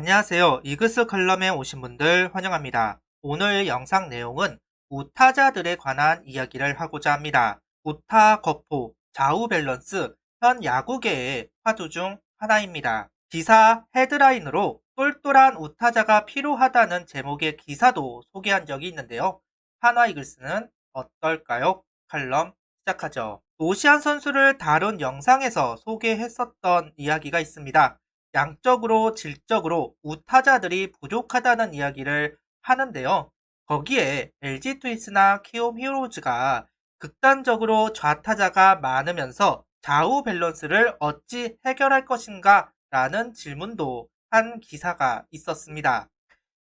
안녕하세요. 이그스 칼럼에 오신 분들 환영합니다. 오늘 영상 내용은 우타자들에 관한 이야기를 하고자 합니다. 우타 거포, 좌우 밸런스, 현 야구계의 화두 중 하나입니다. 기사 헤드라인으로 똘똘한 우타자가 필요하다는 제목의 기사도 소개한 적이 있는데요. 한화 이글스는 어떨까요? 칼럼 시작하죠. 노시안 선수를 다룬 영상에서 소개했었던 이야기가 있습니다. 양적으로 질적으로 우타자들이 부족하다는 이야기를 하는데요. 거기에 LG 트윈스나 키움 히어로즈가 극단적으로 좌타자가 많으면서 좌우 밸런스를 어찌 해결할 것인가 라는 질문도 한 기사가 있었습니다.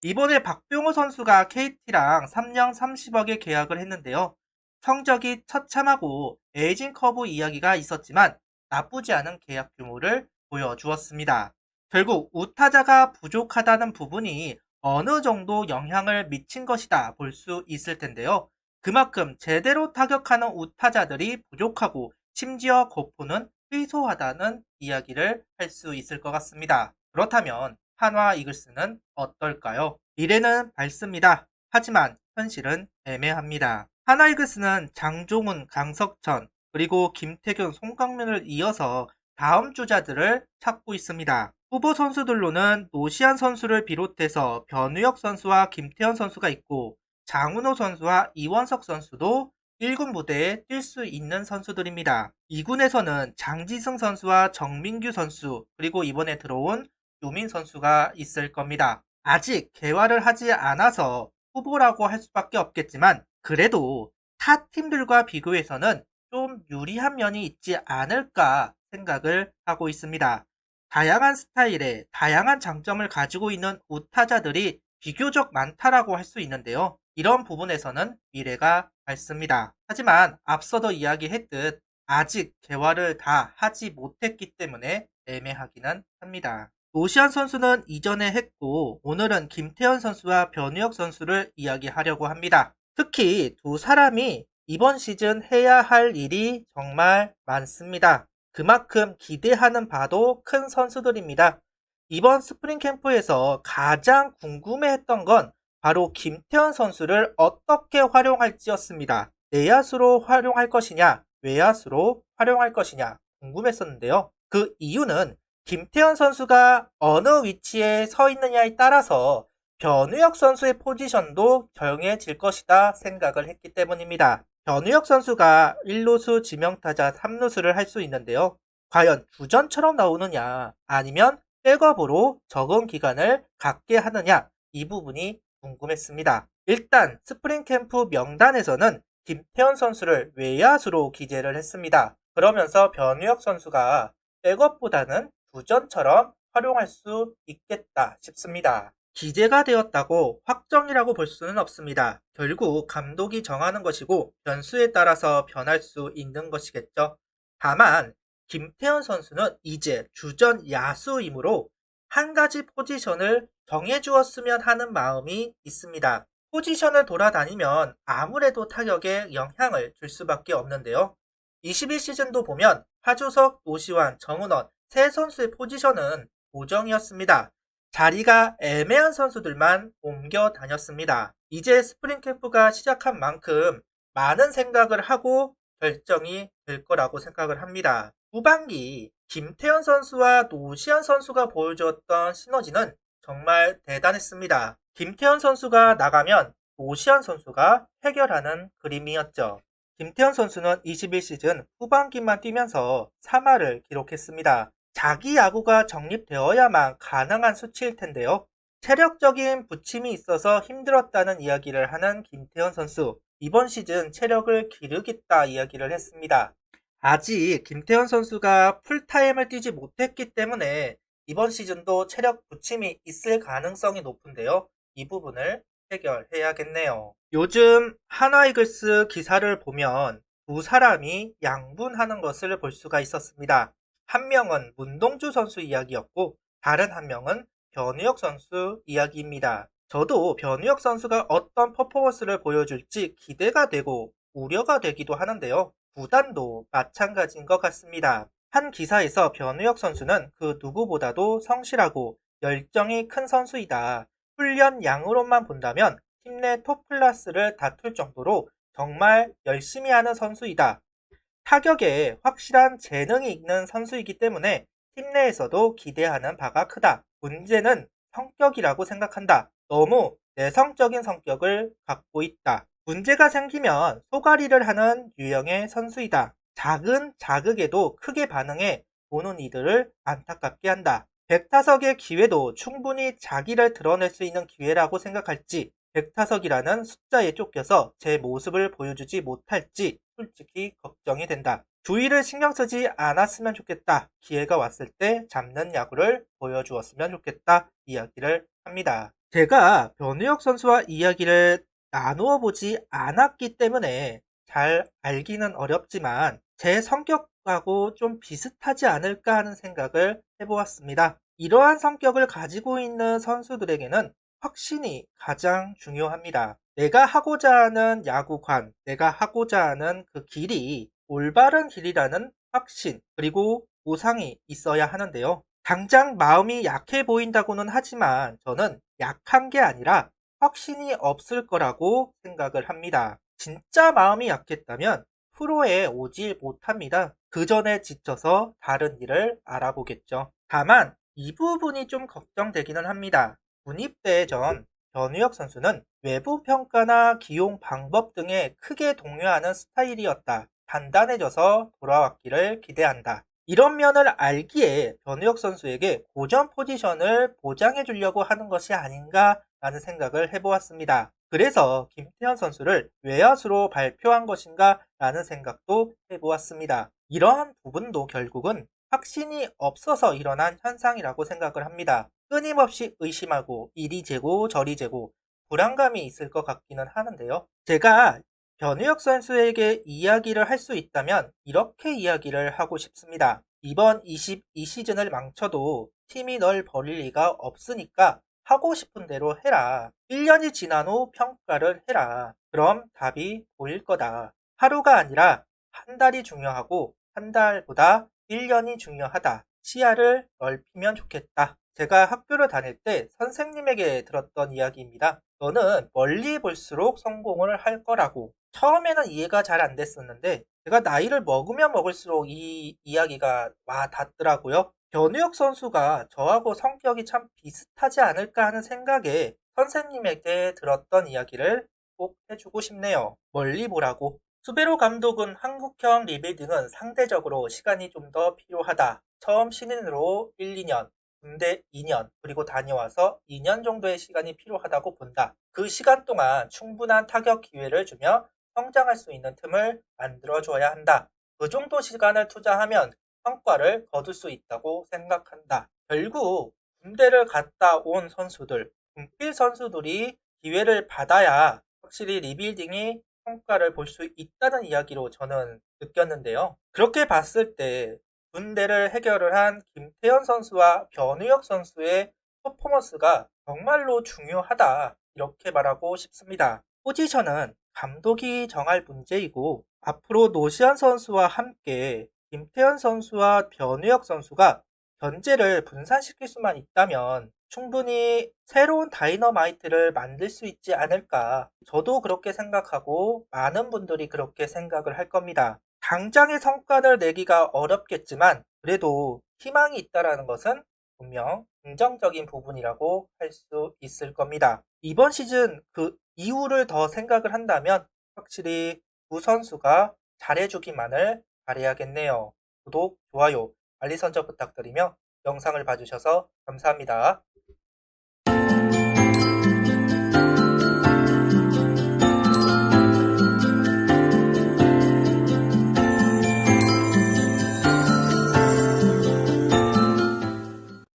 이번에 박병호 선수가 KT랑 3년 30억에 계약을 했는데요. 성적이 처참하고 에이징 커브 이야기가 있었지만 나쁘지 않은 계약 규모를 보여주었습니다. 결국 우타자가 부족하다는 부분이 어느 정도 영향을 미친 것이다 볼 수 있을 텐데요. 그만큼 제대로 타격하는 우타자들이 부족하고 심지어 거포는 희소하다는 이야기를 할 수 있을 것 같습니다. 그렇다면 한화 이글스는 어떨까요? 미래는 밝습니다. 하지만 현실은 애매합니다. 한화 이글스는 장종훈, 강석천, 그리고 김태균, 송강민을 이어서 다음 주자들을 찾고 있습니다. 후보 선수들로는 노시안 선수를 비롯해서 변우혁 선수와 김태현 선수가 있고 장은호 선수와 이원석 선수도 1군 무대에 뛸 수 있는 선수들입니다. 2군에서는 장지승 선수와 정민규 선수 그리고 이번에 들어온 유민 선수가 있을 겁니다. 아직 개화를 하지 않아서 후보라고 할 수밖에 없겠지만 그래도 타 팀들과 비교해서는 좀 유리한 면이 있지 않을까 생각을 하고 있습니다. 다양한 스타일의 다양한 장점을 가지고 있는 우타자들이 비교적 많다라고 할 수 있는데요. 이런 부분에서는 미래가 밝습니다. 하지만 앞서도 이야기했듯 아직 개화를 다 하지 못했기 때문에 애매하기는 합니다. 노시안 선수는 이전에 했고 오늘은 김태현 선수와 변우혁 선수를 이야기하려고 합니다. 특히 두 사람이 이번 시즌 해야 할 일이 정말 많습니다. 그만큼 기대하는 바도 큰 선수들입니다. 이번 스프링 캠프에서 가장 궁금해했던 건 바로 김태현 선수를 어떻게 활용할지였습니다. 내야수로 활용할 것이냐, 외야수로 활용할 것이냐 궁금했었는데요. 그 이유는 김태현 선수가 어느 위치에 서 있느냐에 따라서 변우혁 선수의 포지션도 정해질 것이다 생각을 했기 때문입니다. 변우혁 선수가 1루수 지명타자 3루수를 할 수 있는데요. 과연 주전처럼 나오느냐 아니면 백업으로 적응 기간을 갖게 하느냐 이 부분이 궁금했습니다. 일단 스프링 캠프 명단에서는 김태현 선수를 외야수로 기재를 했습니다. 그러면서 변우혁 선수가 백업보다는 주전처럼 활용할 수 있겠다 싶습니다. 기재가 되었다고 확정이라고 볼 수는 없습니다. 결국 감독이 정하는 것이고 변수에 따라서 변할 수 있는 것이겠죠. 다만 김태현 선수는 이제 주전 야수이므로 한 가지 포지션을 정해주었으면 하는 마음이 있습니다. 포지션을 돌아다니면 아무래도 타격에 영향을 줄 수밖에 없는데요. 21시즌도 보면 하주석, 노시환, 정은원 세 선수의 포지션은 고정이었습니다. 자리가 애매한 선수들만 옮겨 다녔습니다. 이제 스프링 캠프가 시작한 만큼 많은 생각을 하고 결정이 될 거라고 생각을 합니다. 후반기 김태현 선수와 노시안 선수가 보여주었던 시너지는 정말 대단했습니다. 김태현 선수가 나가면 노시안 선수가 해결하는 그림이었죠. 김태현 선수는 21시즌 후반기만 뛰면서 3할을 기록했습니다. 자기 야구가 정립되어야만 가능한 수치일 텐데요. 체력적인 부침이 있어서 힘들었다는 이야기를 하는 김태현 선수. 이번 시즌 체력을 기르겠다 이야기를 했습니다. 아직 김태현 선수가 풀타임을 뛰지 못했기 때문에 이번 시즌도 체력 부침이 있을 가능성이 높은데요. 이 부분을 해결해야겠네요. 요즘 한화 이글스 기사를 보면 두 사람이 양분하는 것을 볼 수가 있었습니다. 한 명은 문동주 선수 이야기였고 다른 한 명은 변우혁 선수 이야기입니다. 저도 변우혁 선수가 어떤 퍼포먼스를 보여줄지 기대가 되고 우려가 되기도 하는데요. 구단도 마찬가지인 것 같습니다. 한 기사에서 변우혁 선수는 그 누구보다도 성실하고 열정이 큰 선수이다. 훈련 양으로만 본다면 팀 내 톱 클래스를 다툴 정도로 정말 열심히 하는 선수이다. 타격에 확실한 재능이 있는 선수이기 때문에 팀 내에서도 기대하는 바가 크다. 문제는 성격이라고 생각한다. 너무 내성적인 성격을 갖고 있다. 문제가 생기면 소가리를 하는 유형의 선수이다. 작은 자극에도 크게 반응해 보는 이들을 안타깝게 한다. 백타석의 기회도 충분히 자기를 드러낼 수 있는 기회라고 생각할지, 백타석이라는 숫자에 쫓겨서 제 모습을 보여주지 못할지 솔직히 걱정이 된다. 주의를 신경 쓰지 않았으면 좋겠다. 기회가 왔을 때 잡는 야구를 보여주었으면 좋겠다. 이야기를 합니다. 제가 변우혁 선수와 이야기를 나누어 보지 않았기 때문에 잘 알기는 어렵지만 제 성격하고 좀 비슷하지 않을까 하는 생각을 해보았습니다. 이러한 성격을 가지고 있는 선수들에게는 확신이 가장 중요합니다. 내가 하고자 하는 야구관, 내가 하고자 하는 그 길이 올바른 길이라는 확신, 그리고 보상이 있어야 하는데요. 당장 마음이 약해 보인다고는 하지만 저는 약한 게 아니라 확신이 없을 거라고 생각을 합니다. 진짜 마음이 약했다면 프로에 오지 못합니다. 그 전에 지쳐서 다른 일을 알아보겠죠. 다만 이 부분이 좀 걱정되기는 합니다. 군입대 전 변우혁 선수는 외부 평가나 기용 방법 등에 크게 동요하는 스타일이었다. 단단해져서 돌아왔기를 기대한다. 이런 면을 알기에 변우혁 선수에게 고전 포지션을 보장해 주려고 하는 것이 아닌가라는 생각을 해보았습니다. 그래서 김태현 선수를 외야수로 발표한 것인가 라는 생각도 해보았습니다. 이러한 부분도 결국은 확신이 없어서 일어난 현상이라고 생각을 합니다. 끊임없이 의심하고 이리 재고 저리 재고 불안감이 있을 것 같기는 하는데요. 제가 변우혁 선수에게 이야기를 할 수 있다면 이렇게 이야기를 하고 싶습니다. 이번 22시즌을 망쳐도 팀이 널 버릴 리가 없으니까 하고 싶은 대로 해라. 1년이 지난 후 평가를 해라. 그럼 답이 보일 거다. 하루가 아니라 한 달이 중요하고 한 달보다 1년이 중요하다. 시야를 넓히면 좋겠다. 제가 학교를 다닐 때 선생님에게 들었던 이야기입니다. 너는 멀리 볼수록 성공을 할 거라고. 처음에는 이해가 잘 안 됐었는데 제가 나이를 먹으면 먹을수록 이 이야기가 와 닿더라고요. 변우혁 선수가 저하고 성격이 참 비슷하지 않을까 하는 생각에 선생님에게 들었던 이야기를 꼭 해주고 싶네요. 멀리 보라고. 수베로 감독은 한국형 리빌딩은 상대적으로 시간이 좀 더 필요하다. 처음 신인으로 1, 2년, 군대 2년, 그리고 다녀와서 2년 정도의 시간이 필요하다고 본다. 그 시간 동안 충분한 타격 기회를 주며 성장할 수 있는 틈을 만들어줘야 한다. 그 정도 시간을 투자하면 성과를 거둘 수 있다고 생각한다. 결국 군대를 갔다 온 선수들, 군필 선수들이 기회를 받아야 확실히 리빌딩이 성과를 볼 수 있다는 이야기로 저는 느꼈는데요. 그렇게 봤을 때 군대를 해결을 한 김태현 선수와 변우혁 선수의 퍼포먼스가 정말로 중요하다. 이렇게 말하고 싶습니다. 포지션은 감독이 정할 문제이고 앞으로 노시안 선수와 함께 김태현 선수와 변우혁 선수가 견제를 분산시킬 수만 있다면 충분히 새로운 다이너마이트를 만들 수 있지 않을까. 저도 그렇게 생각하고 많은 분들이 그렇게 생각을 할 겁니다. 당장의 성과를 내기가 어렵겠지만 그래도 희망이 있다라는 것은 분명 긍정적인 부분이라고 할 수 있을 겁니다. 이번 시즌 그 이후를 더 생각을 한다면 확실히 두 선수가 잘해주기만을 바라야겠네요. 구독, 좋아요, 알림 설정 부탁드리며 영상을 봐주셔서 감사합니다.